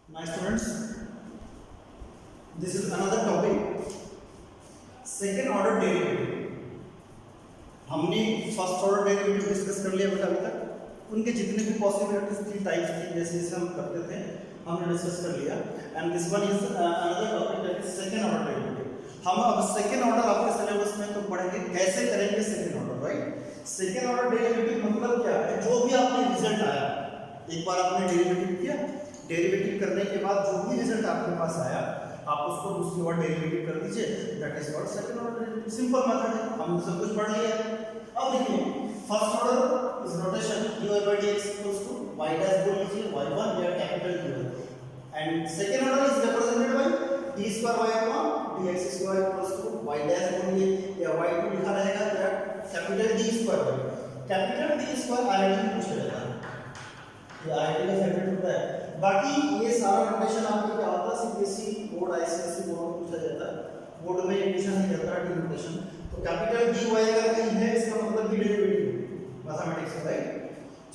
My students, this is another topic, second order derivative. हमने first order derivative discuss कर लिया बेटा अभी तक, उनके जितने भी पॉसिबिलिटीज थी, टाइप्स थी, जैसे जैसे हम करते थे हमने डिस्कस कर लिया। And this one is another topic that is second order derivative. हम अब सेकंड ऑर्डर आपके सिलेबस में तो पढ़ेंगे कैसे करेंगे second order, right. Second order derivative मतलब क्या है, जो भी आपने रिजल्ट आया, एक बार आपने डेरिवेटिव किया, डेरिवेटिव करने के बाद जो भी रिजल्ट आपके पास आया आप उसको दूसरी बार डेरिवेटिव कर दीजिए, that is called second order derivative. Simple method है, हमने सब कुछ पढ़ लिया है। अब देखिए first order is notation dy/dx equals to y dash बोल लीजिए y1 या capital dy, and second order is represented by d square y upon dx square equals to y dash बोलिए या y2 लिखा रहेगा या capital d square y। Capital d square IIT में पूछा जाता है, ये आईआईटी का फेवरेट होता है। बाकी ये सारा नोटेशन आपको क्या होता है, सीबीएसई बोर्ड आईसीएसई बोर्ड में पूछा जाता है, बोर्ड में एडिशन नहीं जाता है डिनोटेशन। तो कैपिटल dy अगर कहीं है इसका मतलब भी डेरिवेटिव मैथमेटिक्स है, राइट।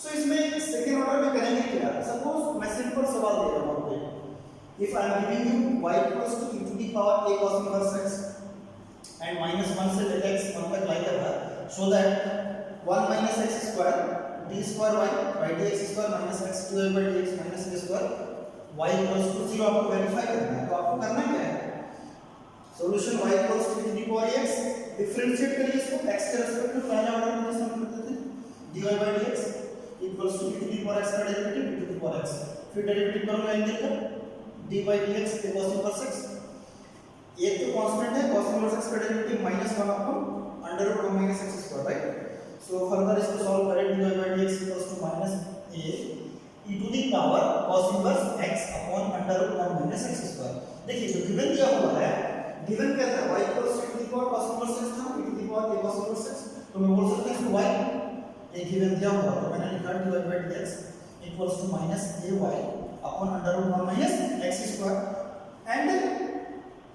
सो इसमें सेकंड ऑर्डर में करेंगे क्या, सपोज मैं सिंपल सवाल दे रहा हूं आपको, if I am giving you y equals to e to the power a cos inverse x and -1 से लेकर x 1 तक लाई कर रहा, so that 1 - x square d square y dx square minus x 2a/dx minus a square y equals to 0 आपको verify करना है। तो आपको करना क्या है, solution y equals to e to the power x, differentiate करिए इसको x के रिस्पेक्ट में, पहले ऑर्डर में जैसे हम करते थे dy/dx equals to e to the power x का derivative e to the power x, फिर डेरिवेटिव करूंगा एंगल का d/dx cos इनवर्स x, एक तो कांस्टेंट है cos इनवर्स x का derivative -1 upon √1 - x square, right. So further इसको solve करें dy/dx equals to -a e to the power cos inverse x upon √1 - x square. देखिए जो given दिया हुआ है, गिवन क्या था, y equals to e to the power cos inverse x था, e to the power a cos inverse x, तो मैं बोल सकता हूं y ये गिवन दिया हुआ, तो मैंने लिखा dy/dx equals to -ay upon √1 - x square. And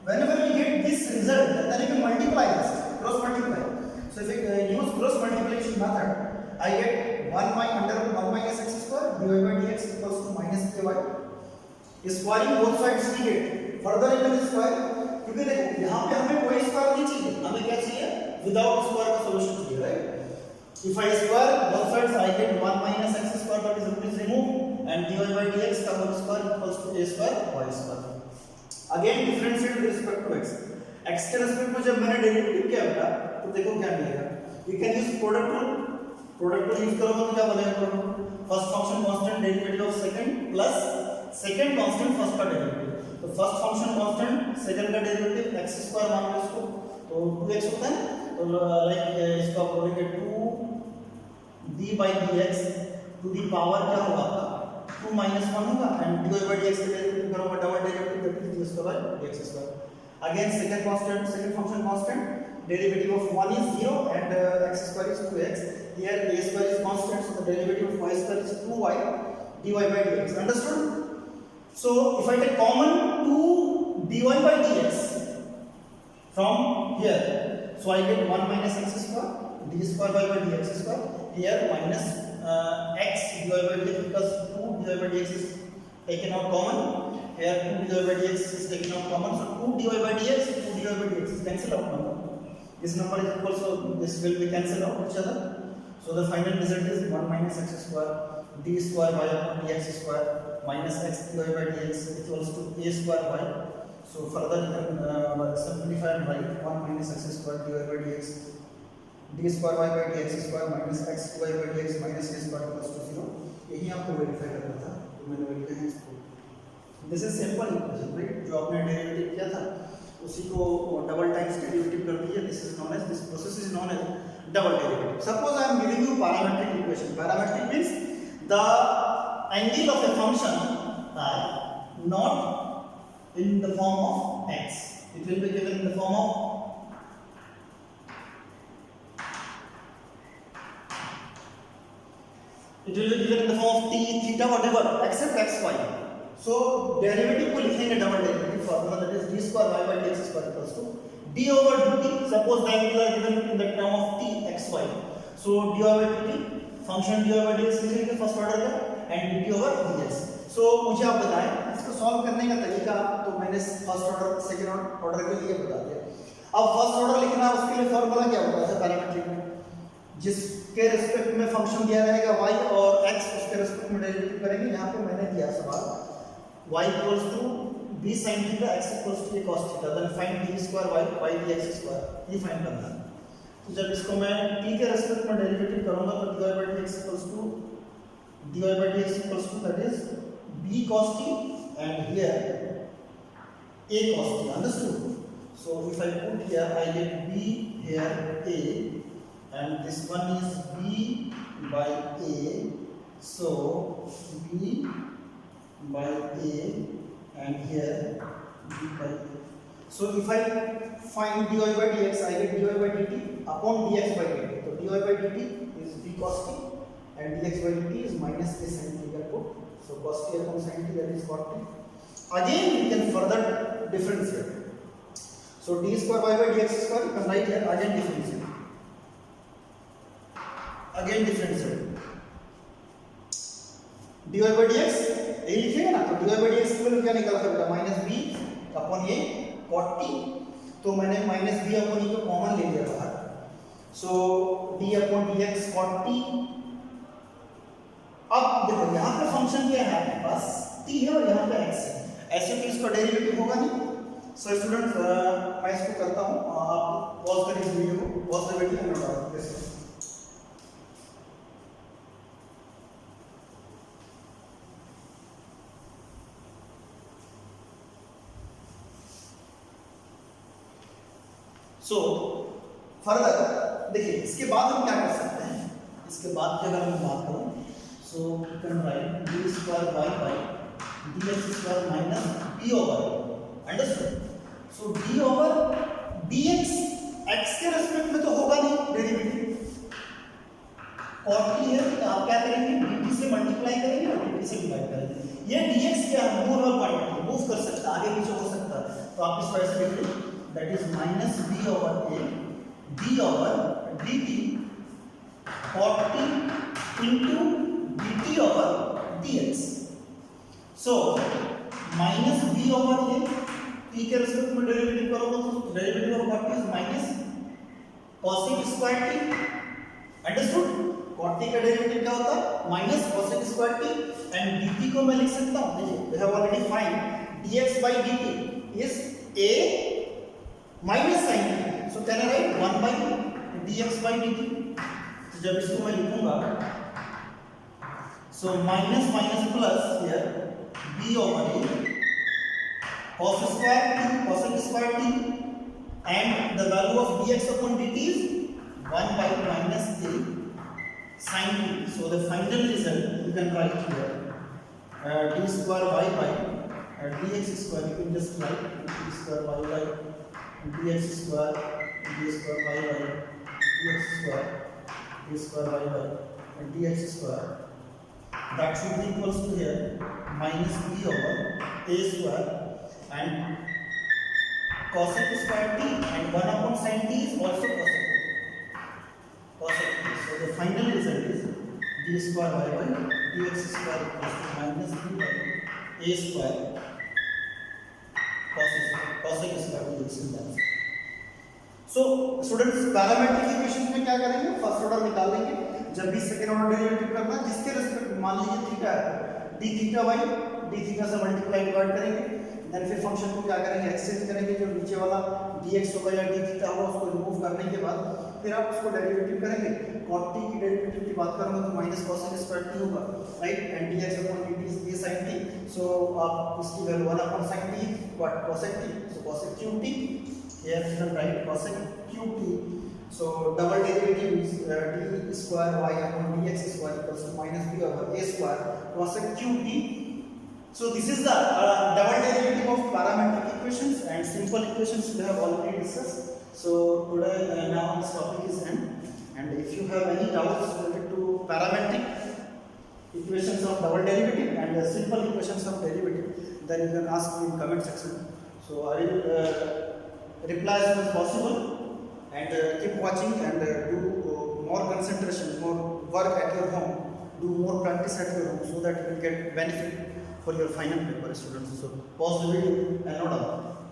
whenever we get this result, then we can multiply this, cross multiply। So if I use cross multiplication method, I get 1 - x square dy/dx equals to -ay। Squaring both sides needed, further you can square, क्योंकि देखो यहाँ पे हमें कोई square नहीं चाहिए, हमें क्या चाहिए, विदाउट स्क्वायर का सॉल्यूशन चाहिए, right. If I square both sides, I get 1 - x square, that is removed, and dy/dx का whole square equals to a square y square। Again differentiate with respect to x, x के respect में जब मैंने derivative किया बेटा, तो देखो क्या मिलेगा, we can use product rule use करोगे तो क्या बनेगा, first function constant derivative of second plus second constant first का डेरिवेटिव, तो फर्स्ट फंक्शन कांस्टेंट सेकंड का डेरिवेटिव x स्क्वायर मान लो इसको, तो 2x होता है, तो लाइक इसको आप बोलेंगे 2d/dx टू द पावर क्या होगा आपका 2 - 1 होगा, एंड dy/dx का डेरिवेटिव करोगे double derivative, that is d square by dx square. Again second constant, second function constant, derivative of 1 is 0 and x square is 2x. Here a square is constant, so the derivative of y square is 2y dy/dx. Understood? So if I take common 2 dy/dx from here, so I get 1 - x square d square by dx square, here minus x dy/dx, because 2 dy/dx is taken out common, here 2 dy/dx is taken out common, so 2 dy/dx is cancelled out number. This number is equal, so this will be cancelled out each other. So the final result is 1 - x square d square y upon dx square minus x dy/dx equals to a square y. So further you can simplify and write 1 - x square dy/dx d square y by dx square minus x dy/dx minus a square equals to 0। यही आपको verify करना था, तो मैंने verify किया इसको। This is simple equation, right, जो आपने डेरिवेटिव किया था उसी को डबल टाइम्स डेरिवेटिव कर दीजिए, this is known as, this process is known as double derivative. Suppose I am giving you parametric equation, parametric means the angle of a function are not in the form of x, it will be given in the form of t, theta, whatever except x, y। So derivative को लिखेंगे double derivative formula, that is d square y by dx square equals to d over dt, suppose the angle are given in the term of t x y, so d over dt फंक्शन dy/dx लिखेंगे first order का, and dt over dx। So मुझे आप बताएं इसको solve करने का तरीका। तो मैंने फर्स्ट ऑर्डर सेकंड ऑर्डर के लिए बता दिया। अब फर्स्ट ऑर्डर लिखना है, उसके लिए फॉर्मूला क्या होता है पैरामीट्रिक में, जिसके रिस्पेक्ट में फंक्शन दिया रहेगा y और x, उसके रिस्पेक्ट में डेरिवेटिव करेंगे। यहाँ पे मैंने दिया सवाल y equals to b sin theta x equals to a cos theta, then find d square y dx square, ये फाइंड करना है। तो जब इसको मैं t के रिस्पेक्ट में डेरिवेटिव करूंगा तो dy by dx equals to that is b cos t and here a cos t, understood? So if I put here I get b here a and this one is b by a, so b by a and here b by a. So if I find dy by dx, I get dy by dt upon dx by dt. So dy by dt is b cos t and dx by dt is minus a sin t. So cos t upon sin t, that is cot t. Again we can further differentiate. So d square y by dx square, you can write here again differentiate. dy by dx ये लिखेंगे ना, तो dy by dx की value क्या निकल सकता है, minus B upon ए cot t। तो मैंने माइनस बी अपॉन ए को कॉमन ले लिया बाहर। सो d upon dx cot t। अब देखो यहाँ पे फंक्शन क्या है आपके पास, t है और यहाँ पे x है, ऐसे तो इसका डेरिवेटिव होगा नहीं। सो स्टूडेंट्स मैं इसको करता हूँ, आप पॉज करिए वीडियो को, पॉज द वीडियो एंड बताओ कैसे। सो फर्दर देखिए इसके बाद हम क्या कर सकते हैं, इसके बाद की अगर मैं बात करूँ, so you can write d square y by dx square minus b over, understood? So d over dx x के रेस्पेक्ट में तो होगा नहीं डेरिवेटिव, cot t है, तो आप क्या करेंगे dt से मल्टीप्लाई करेंगे और dt से डिवाइड करेंगे। ये dx क्या है, मूवेबल क्वांटिटी, मूव कर सकता है, आगे पीछे हो सकता है, तो आप इसको ऐसे लिख लीजिए, that is minus b over a d over dt cot t into dt over dx. So minus b over a, t के रिस्पेक्ट में डेरिवेटिव करोगे तो derivative of cot t is minus cosec square t, understood? cot t का derivative क्या होता है, minus cosec square t, and dt को मैं लिख सकता हूं, देखिए we have already find dx by dt is a minus sin t, so can I write 1 by dx by dt। तो जब इसको मैं लिखूंगा, so minus minus plus here b over a cos square t cosec square t and the value of dx upon dt is 1 by minus a sin t. So the final result you can write here d square y by dx square, you can just write d square y by dx square d square y by dx square d square y by dx square, that should be equals to here minus b over a square and cosec square t and 1 upon sin t is also cosec t. So the final result is d square y by dx square equals to minus b by a square cosec square dx in that. So students parametric equations में क्या करेंगे, first order निकाल लेंगे, जब भी second order derivative करना है जिसके रिस्पेक्ट मान लीजिए थीटा है, d theta y d theta से मल्टीप्लाई डिवाइड करेंगे, देन फिर फंक्शन को क्या करेंगे, एक्सचेंज करेंगे, जो नीचे वाला dx होगा या d थीटा होगा उसको रिमूव करने के बाद फिर आप उसको डेरिवेटिव करेंगे। cot t की डेरिवेटिव की बात करूंगा तो माइनस cosec स्क्वायर t होगा, right, and dx upon dt is a sin t, सो आप इसकी value 1 upon sin t what cosec t, so cosec qt, here you can write cosec qt. So double derivative is d square y upon dx square equals to minus b over a square cosec qt. So this is the double derivative of parametric equations and simple equations we have already discussed. So today now this topic is end, and if you have any doubts related to parametric equations of double derivative and simple equations of derivative, then you can ask me in comment section. So I will reply as soon as possible, and keep watching and do more concentration, more work at your home, do more practice at your home, so that you will get benefit for your final paper students. So pause the video and note down.